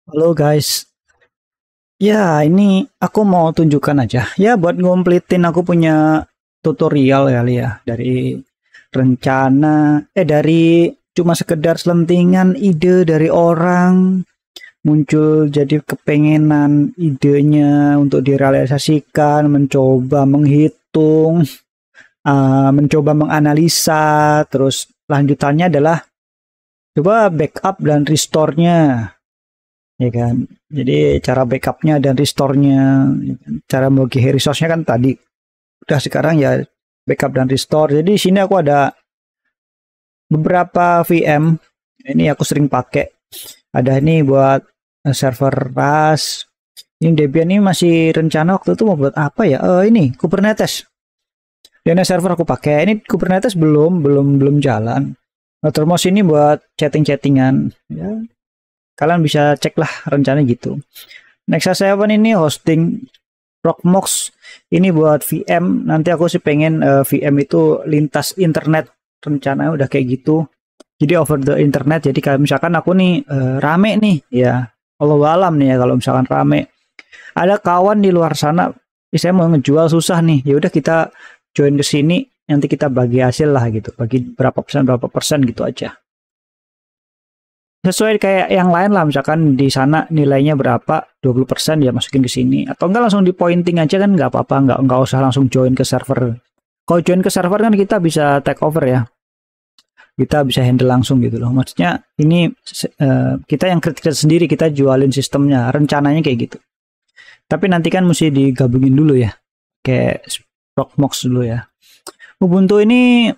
Halo guys, ya ini aku mau tunjukkan aja ya buat ngomplitin aku punya tutorial kali ya dari rencana dari cuma sekedar selentingan ide dari orang muncul jadi kepengenan idenya untuk direalisasikan, mencoba menghitung, mencoba menganalisa, terus lanjutannya adalah coba backup dan restore-nya. Ya kan, jadi cara backupnya dan restore-nya, ya kan? Cara membagi resource-nya kan tadi udah, sekarang ya backup dan restore. Jadi di sini aku ada beberapa VM ini aku sering pakai. Ada ini buat server RAS. Ini Debian ini masih rencana waktu itu mau buat apa ya, ini Kubernetes. Dan server aku pakai ini Kubernetes belum jalan. Nah, termos ini buat chatting-chattingan ya, kalian bisa cek lah rencana gitu. Nexa 7 ini hosting. Proxmox ini buat VM. Nanti aku sih pengen VM itu lintas internet, rencananya udah kayak gitu. Jadi over the internet. Jadi kayak misalkan aku nih rame nih ya, Allah alam nih ya, kalau misalkan rame ada kawan di luar sana, saya mau ngejual susah nih, ya udah kita join ke sini, nanti kita bagi hasil lah gitu, bagi berapa persen gitu aja, sesuai kayak yang lain lah. Misalkan di sana nilainya berapa, 20% ya masukin ke sini, atau enggak langsung di pointing aja kan nggak apa-apa, nggak usah langsung join ke server. Kalau join ke server kan kita bisa take over ya, kita bisa handle langsung gitu loh. Maksudnya ini kita yang kritik sendiri, kita jualin sistemnya, rencananya kayak gitu. Tapi nanti kan mesti digabungin dulu ya, kayak Proxmox dulu ya. Ubuntu ini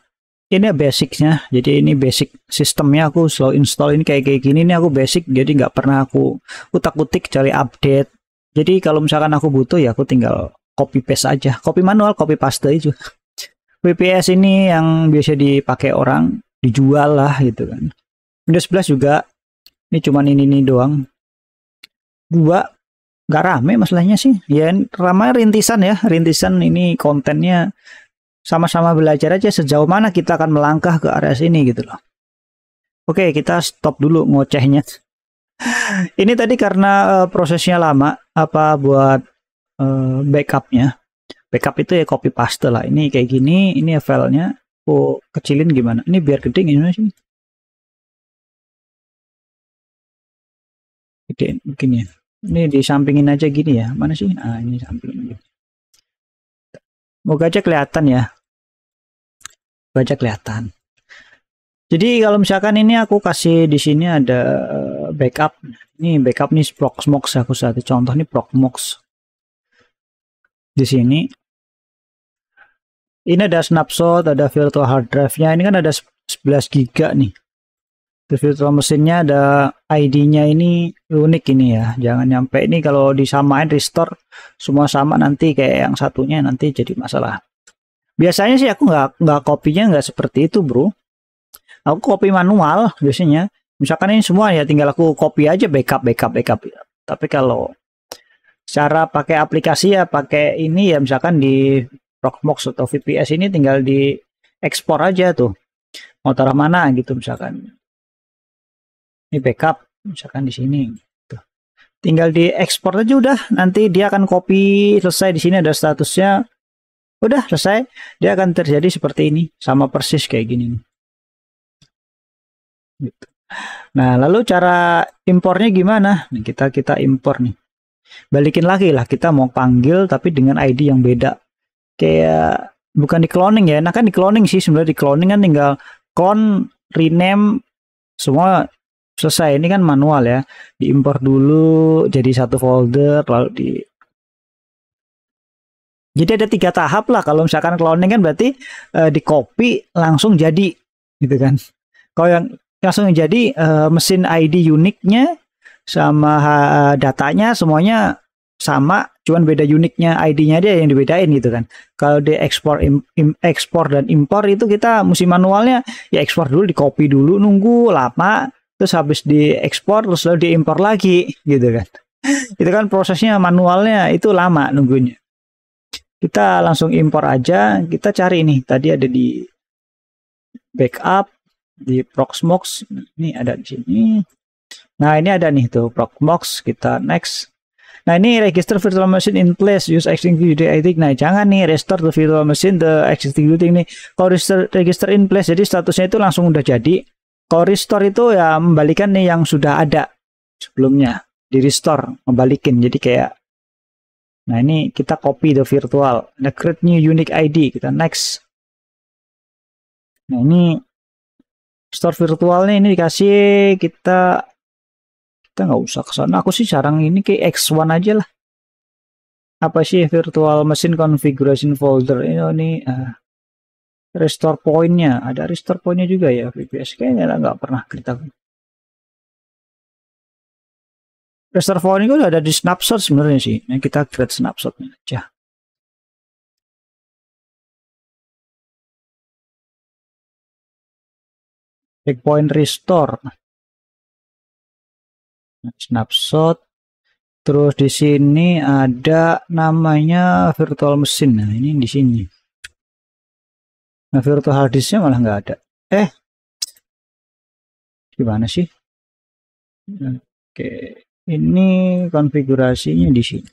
basicnya, jadi ini basic sistemnya, aku slow install ini kayak gini, ini aku basic, jadi nggak pernah aku utak-utik cari update. Jadi kalau misalkan aku butuh ya aku tinggal copy paste aja, copy manual, copy paste itu. VPS ini yang biasa dipakai orang, dijual lah gitu kan. Windows 11 juga, ini cuman ini doang. Dua, nggak rame masalahnya sih, ya ramai rintisan ya, rintisan ini kontennya sama-sama belajar aja sejauh mana kita akan melangkah ke area sini gitu loh. Oke, kita stop dulu ngocehnya. Ini tadi karena prosesnya lama, apa buat backupnya. Backup itu ya copy paste lah. Ini kayak gini, ini ya filenya. Aku kecilin gimana? Ini biar gede gimana sih? Gedein begini ya. Ini disampingin aja gini ya. Mana sih? Ah, ini sampingin. Moga aja kelihatan ya. Baca kelihatan. Jadi kalau misalkan ini aku kasih di sini ada backup. Ini backup nih Proxmox, aku satu contoh nih Proxmox. Di sini ini ada snapshot, ada virtual hard drive-nya. Ini kan ada 11 giga nih. Terus virtual mesinnya ada ID-nya, ini unik ini ya. Jangan nyampe ini kalau disamain restore semua sama, nanti kayak yang satunya nanti jadi masalah. Biasanya sih aku nggak kopinya nggak seperti itu bro. Aku copy manual biasanya. Misalkan ini semua ya tinggal aku copy aja, backup. Tapi kalau cara pakai aplikasi ya pakai ini ya, misalkan di Proxmox atau VPS ini tinggal di ekspor aja tuh. Mau taruh mana gitu misalkan. Ini backup misalkan di sini. Tuh. Tinggal di ekspor aja udah, nanti dia akan copy selesai. Di sini ada statusnya. Udah selesai, dia akan terjadi seperti ini, sama persis kayak gini. Gitu. Nah, lalu cara impornya gimana? Nih, kita impor nih. Balikin lagi lah, kita mau panggil tapi dengan ID yang beda. Kayak bukan di cloning ya. Nah kan di cloning sih sebenarnya, di cloning kan tinggal clone, rename, semua selesai. Ini kan manual ya. Diimpor dulu jadi satu folder, lalu jadi ada 3 tahap lah. Kalau misalkan cloning kan berarti di copy langsung jadi gitu kan. Kalau yang langsung jadi mesin ID uniknya sama datanya semuanya sama, cuman beda uniknya, ID-nya dia yang dibedain gitu kan. Kalau di ekspor dan impor itu kita mesti manualnya ya, ekspor dulu, di copy dulu, nunggu lama, terus habis diekspor terus lalu diimpor lagi gitu kan. Itu kan prosesnya manualnya itu lama nunggunya. Kita langsung impor aja, kita cari nih, tadi ada di backup, di Proxmox, ini ada di sini. Nah, ini ada nih tuh Proxmox, kita next. Nah, ini register virtual machine in place, use existing UDIT. Nah, jangan nih restore the virtual machine the existing UDIT ini. Kalau register in place, jadi statusnya itu langsung udah jadi. Kalau restore itu ya membalikan nih yang sudah ada sebelumnya, di restore, membalikin. Jadi kayak, nah ini kita copy the virtual. Nah, create new unique ID, kita next. Nah, ini store virtualnya ini dikasih, kita nggak usah ke sana. Aku sih jarang ini kayak X1 aja lah. Apa sih virtual machine configuration folder ini restore point-nya, ada restore point-nya juga ya VPS, kayaknya nggak pernah kita. Restore point itu udah ada di snapshot sebenarnya sih. Nah, kita create snapshotnya aja. Breakpoint restore. Snapshot. Terus di sini ada namanya virtual machine. Nah, ini di sini. Nah, virtual hard disknya malah nggak ada. Gimana sih? Oke, ini konfigurasinya di sini.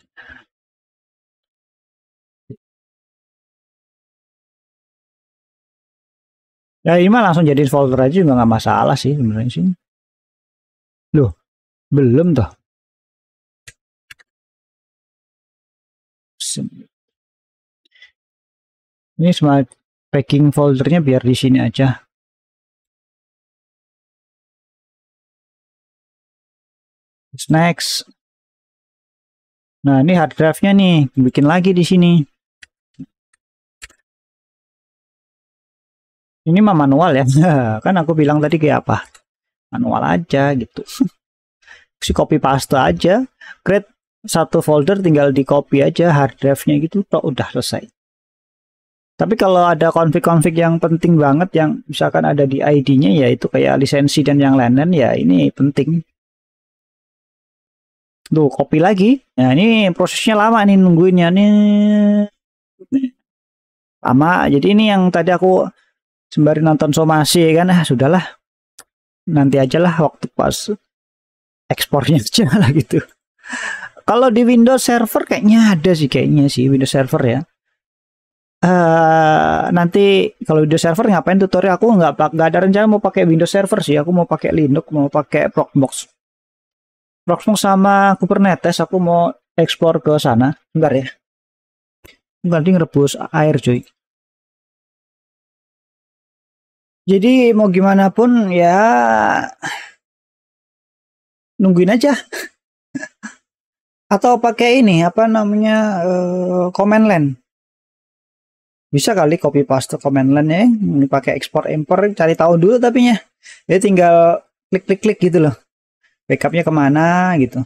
Ya, ini mah langsung jadi folder aja juga nggak masalah sih sebenarnya sih. Loh, belum toh. Ini semua packing foldernya biar di sini aja. Next. Nah, ini hard drive-nya nih, bikin lagi di sini. Ini mah manual ya. Kan aku bilang tadi kayak apa? Manual aja gitu. Si copy paste aja. Create satu folder tinggal di copy aja hard drive-nya gitu, toh udah selesai. Tapi kalau ada config-config yang penting banget yang misalkan ada di ID-nya ya itu kayak lisensi dan yang lain-lain ya ini penting. Tuh copy lagi. Nah, ini prosesnya lama nih nungguinnya nih. Lama. Jadi ini yang tadi aku sembari nonton somasi kan, sudahlah. Nanti aja lah waktu pas ekspornya aja lah gitu. Kalau di Windows Server kayaknya ada sih Windows Server ya. Nanti kalau Windows Server ngapain tutorial, aku nggak ada rencana mau pakai Windows Server sih, aku mau pakai Linux, mau pakai Proxmox sama Kubernetes, aku mau ekspor ke sana. Bentar ya, nanti ngerebus air cuy. Jadi mau gimana pun ya nungguin aja. Atau pakai ini apa namanya command line. Bisa kali copy paste command line ya, ini pakai export import, cari tahu dulu tapi ya tinggal klik gitu loh, backupnya kemana gitu.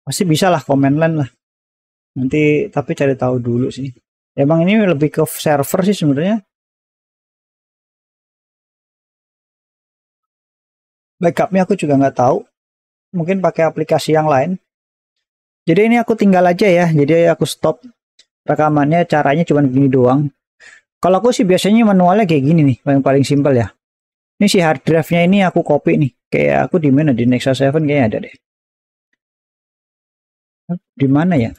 Pasti bisa lah command line lah nanti, tapi cari tahu dulu sih. Emang ini lebih ke server sih sebenarnya. Backupnya aku juga nggak tahu, mungkin pakai aplikasi yang lain. Jadi ini aku tinggal aja ya, jadi aku stop rekamannya, caranya cuma gini doang. Kalau aku sih biasanya manualnya kayak gini nih, yang paling simpel ya. Ini si hard drive-nya ini aku copy nih, kayak aku di mana, di Nexus 7 kayaknya ada deh. Di mana ya?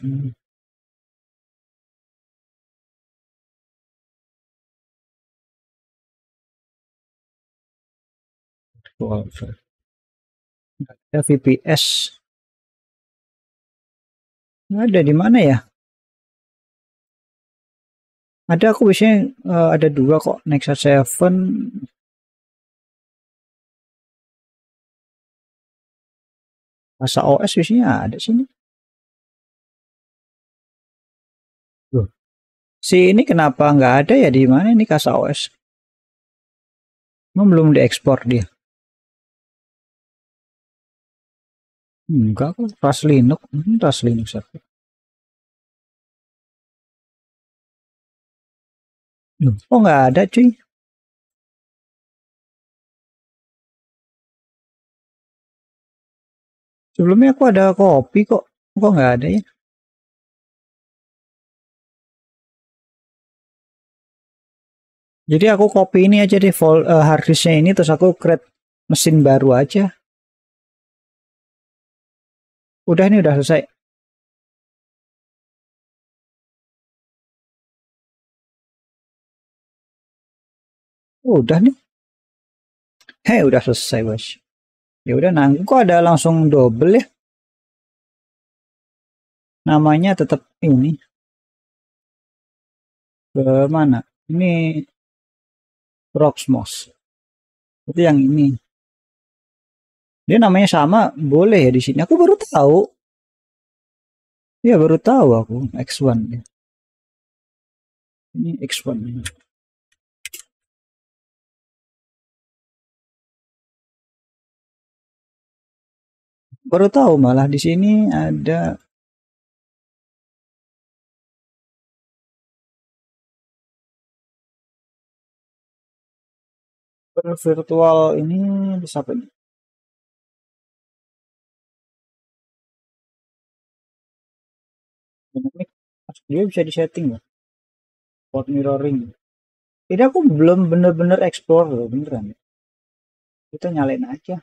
Ada VPS. Ada di mana ya? Ada, aku biasanya ada dua kok, Nexus 7. Masa OS biasanya ada sini. Loh, si ini kenapa nggak ada ya, di mana ini Kasa OS? Belum diekspor dia. Enggak kok, Ras Linux. Ras Linux aku. Oh nggak ada cuy. Sebelumnya aku ada kopi kok. Kok nggak ada ya? Jadi aku copy ini aja deh hard disknya ini, terus aku create mesin baru aja. Udah, ini udah selesai. Udah nih. Hei, udah selesai, Bos. Ya udah, nah kok ada langsung double ya? Namanya tetap ini. Ke mana? Ini Proxmox. Itu yang ini. Dia namanya sama, boleh ya di sini. Aku baru tahu. Ya baru tahu aku X1. Ini X1. Baru tahu malah di sini ada virtual ini bisa apa ini? Dynamic. Dia bisa disetting ya. Port mirroring. Ini aku belum bener-bener explore loh, beneran. Kita nyalain aja.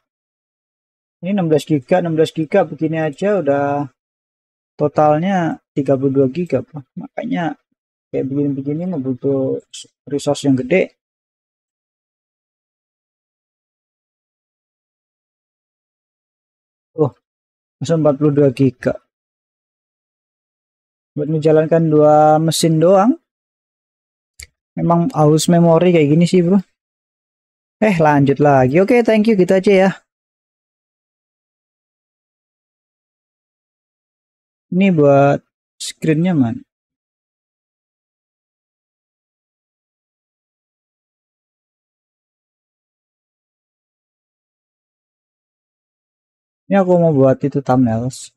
Ini 16 giga, 16 giga begini aja udah totalnya 32 giga. Makanya kayak begini-begini butuh resource yang gede. Oh, masa 42 giga. Buat menjalankan dua mesin doang. Memang haus memori kayak gini sih, bro. Lanjut lagi. Oke, thank you, gitu aja ya. Ini buat screennya, man. Ini aku mau buat itu thumbnails.